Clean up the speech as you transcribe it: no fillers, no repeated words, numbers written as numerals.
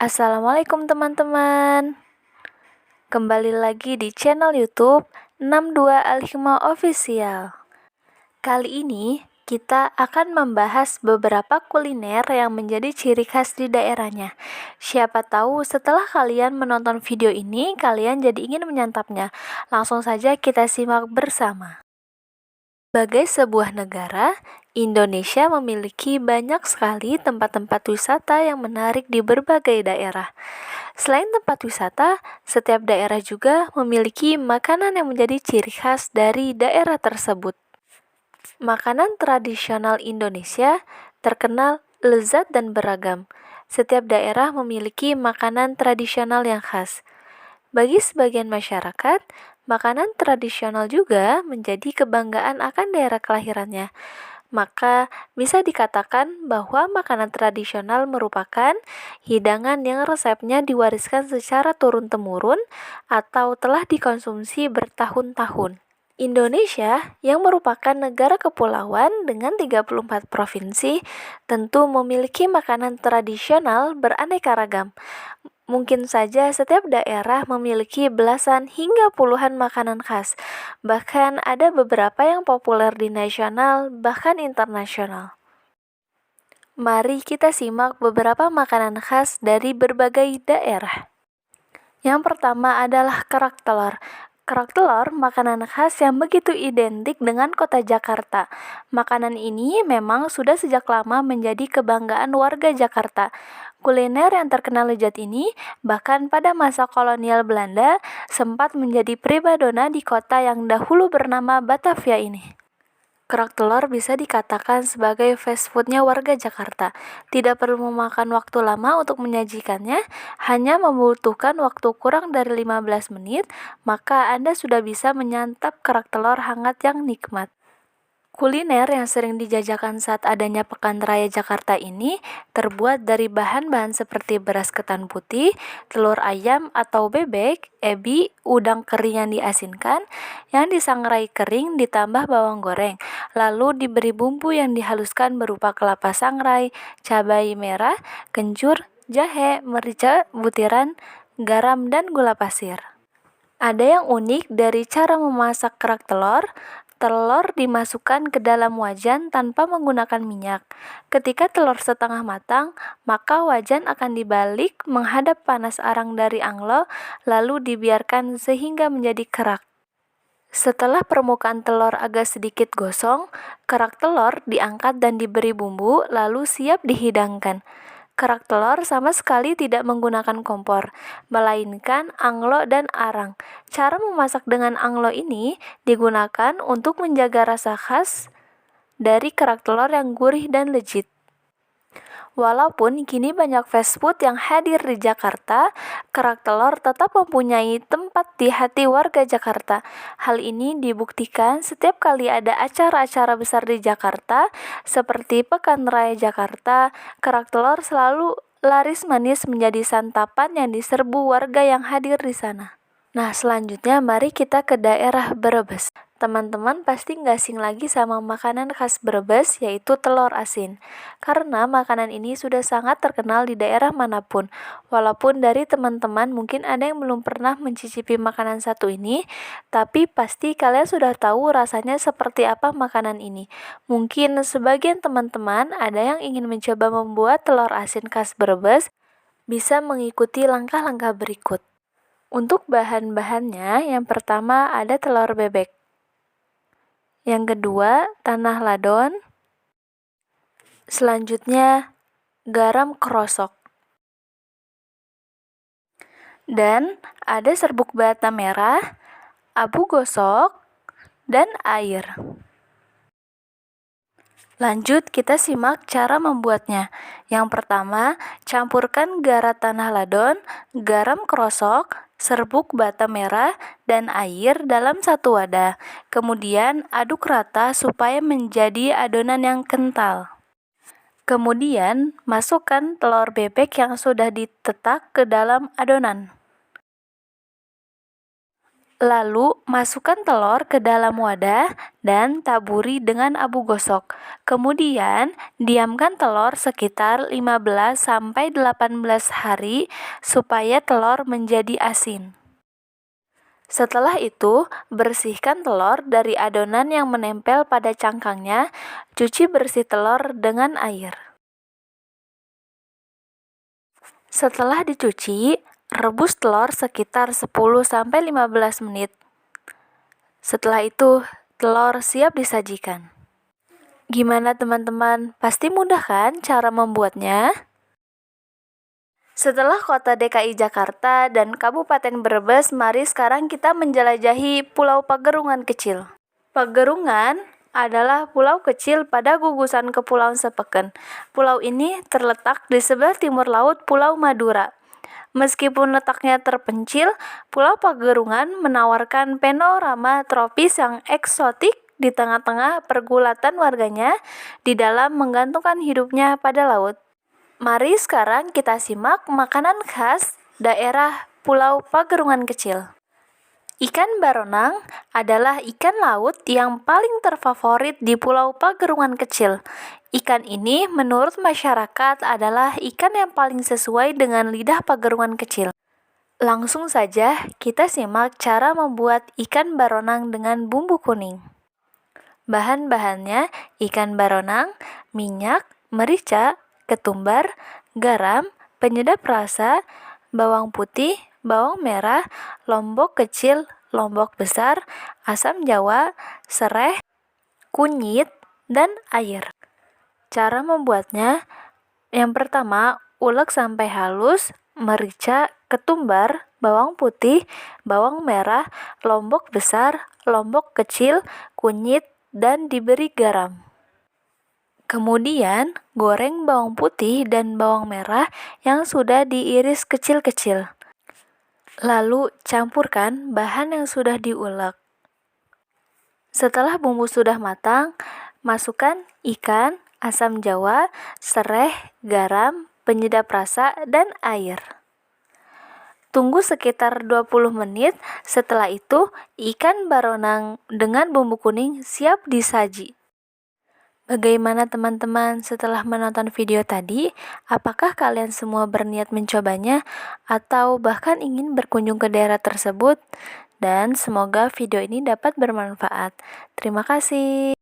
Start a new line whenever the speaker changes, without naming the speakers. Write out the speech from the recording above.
Assalamualaikum teman-teman. Kembali lagi di channel YouTube 62 Al-Hikmah Official. Kali ini kita akan membahas beberapa kuliner yang menjadi ciri khas di daerahnya. Siapa tahu setelah kalian menonton video ini, kalian jadi ingin menyantapnya. Langsung saja kita simak bersama. Sebagai sebuah negara, Indonesia memiliki banyak sekali tempat-tempat wisata yang menarik di berbagai daerah. Selain tempat wisata, setiap daerah juga memiliki makanan yang menjadi ciri khas dari daerah tersebut. Makanan tradisional Indonesia terkenal lezat dan beragam. Setiap daerah memiliki makanan tradisional yang khas. Bagi sebagian masyarakat, makanan tradisional juga menjadi kebanggaan akan daerah kelahirannya. Maka bisa dikatakan bahwa makanan tradisional merupakan hidangan yang resepnya diwariskan secara turun-temurun atau telah dikonsumsi bertahun-tahun. Indonesia yang merupakan negara kepulauan dengan 34 provinsi tentu memiliki makanan tradisional beraneka ragam. Mungkin saja setiap daerah memiliki belasan hingga puluhan makanan khas. Bahkan ada beberapa yang populer di nasional, bahkan internasional. Mari kita simak beberapa makanan khas dari berbagai daerah. Yang pertama adalah kerak telur. Kerak telur makanan khas yang begitu identik dengan kota Jakarta. Makanan ini memang sudah sejak lama menjadi kebanggaan warga Jakarta. Kuliner yang terkenal lezat ini bahkan pada masa kolonial Belanda sempat menjadi primadona di kota yang dahulu bernama Batavia ini. Kerak telur bisa dikatakan sebagai fast foodnya warga Jakarta. Tidak perlu memakan waktu lama untuk menyajikannya, hanya membutuhkan waktu kurang dari 15 menit, maka Anda sudah bisa menyantap kerak telur hangat yang nikmat. Kuliner yang sering dijajakan saat adanya Pekan Raya Jakarta ini terbuat dari bahan-bahan seperti beras ketan putih, telur ayam atau bebek, ebi, udang kering yang diasinkan, yang disangrai kering ditambah bawang goreng, lalu diberi bumbu yang dihaluskan berupa kelapa sangrai, cabai merah, kencur, jahe, merica butiran, garam, dan gula pasir. Ada yang unik dari cara memasak kerak telur. Telur dimasukkan ke dalam wajan tanpa menggunakan minyak. Ketika telur setengah matang, maka wajan akan dibalik menghadap panas arang dari anglo, lalu dibiarkan sehingga menjadi kerak. Setelah permukaan telur agak sedikit gosong, kerak telur diangkat dan diberi bumbu, lalu siap dihidangkan. Kerak telur sama sekali tidak menggunakan kompor, melainkan anglo dan arang. Cara memasak dengan anglo ini digunakan untuk menjaga rasa khas dari kerak telur yang gurih dan legit. Walaupun kini banyak fast food yang hadir di Jakarta, kerak telur tetap mempunyai tempat di hati warga Jakarta. Hal ini dibuktikan setiap kali ada acara-acara besar di Jakarta, seperti Pekan Raya Jakarta, kerak telur selalu laris manis menjadi santapan yang diserbu warga yang hadir di sana. Nah, selanjutnya mari kita ke daerah Brebes. Teman-teman pasti nggak asing lagi sama makanan khas Brebes, yaitu telur asin. Karena makanan ini sudah sangat terkenal di daerah manapun. Walaupun dari teman-teman mungkin ada yang belum pernah mencicipi makanan satu ini, tapi pasti kalian sudah tahu rasanya seperti apa makanan ini. Mungkin sebagian teman-teman ada yang ingin mencoba membuat telur asin khas Brebes, bisa mengikuti langkah-langkah berikut. Untuk bahan-bahannya, yang pertama ada telur bebek. Yang kedua, tanah ladon. Selanjutnya, garam krosok. Dan ada serbuk bata merah, abu gosok, dan air. Lanjut, kita simak cara membuatnya. Yang pertama, campurkan garam tanah ladon, garam krosok, serbuk bata merah, dan air dalam satu wadah. Kemudian aduk rata supaya menjadi adonan yang kental. Kemudian masukkan telur bebek yang sudah ditetak ke dalam adonan. Lalu, masukkan telur ke dalam wadah dan taburi dengan abu gosok. Kemudian, diamkan telur sekitar 15-18 hari supaya telur menjadi asin. Setelah itu, bersihkan telur dari adonan yang menempel pada cangkangnya. Cuci bersih telur dengan air. Setelah dicuci, rebus telur sekitar 10-15 menit. Setelah itu, telur siap disajikan. Gimana teman-teman? Pasti mudah kan cara membuatnya? Setelah kota DKI Jakarta dan Kabupaten Brebes, mari sekarang kita menjelajahi Pulau Pagerungan kecil. Pagerungan adalah pulau kecil pada gugusan Kepulauan Sepeken. Pulau ini terletak di sebelah timur laut Pulau Madura. Meskipun letaknya terpencil, Pulau Pagerungan menawarkan panorama tropis yang eksotik di tengah-tengah pergulatan warganya di dalam menggantungkan hidupnya pada laut. Mari sekarang kita simak makanan khas daerah Pulau Pagerungan kecil. Ikan baronang adalah ikan laut yang paling terfavorit di Pulau Pagerungan kecil. Ikan ini menurut masyarakat adalah ikan yang paling sesuai dengan lidah pagerungan kecil. Langsung saja kita simak cara membuat ikan baronang dengan bumbu kuning. Bahan-bahannya ikan baronang, minyak, merica, ketumbar, garam, penyedap rasa, bawang putih, bawang merah, lombok kecil, lombok besar, asam jawa, sereh, kunyit, dan air. Cara membuatnya, yang pertama, ulek sampai halus merica, ketumbar, bawang putih, bawang merah, lombok besar, lombok kecil, kunyit, dan diberi garam. Kemudian, goreng bawang putih dan bawang merah yang sudah diiris kecil-kecil. Lalu, campurkan bahan yang sudah diulek. Setelah bumbu sudah matang, masukkan ikan, asam jawa, sereh, garam, penyedap rasa, dan air. Tunggu sekitar 20 menit, setelah itu ikan baronang dengan bumbu kuning siap disaji. Bagaimana teman-teman setelah menonton video tadi? Apakah kalian semua berniat mencobanya atau bahkan ingin berkunjung ke daerah tersebut? Dan semoga video ini dapat bermanfaat. Terima kasih.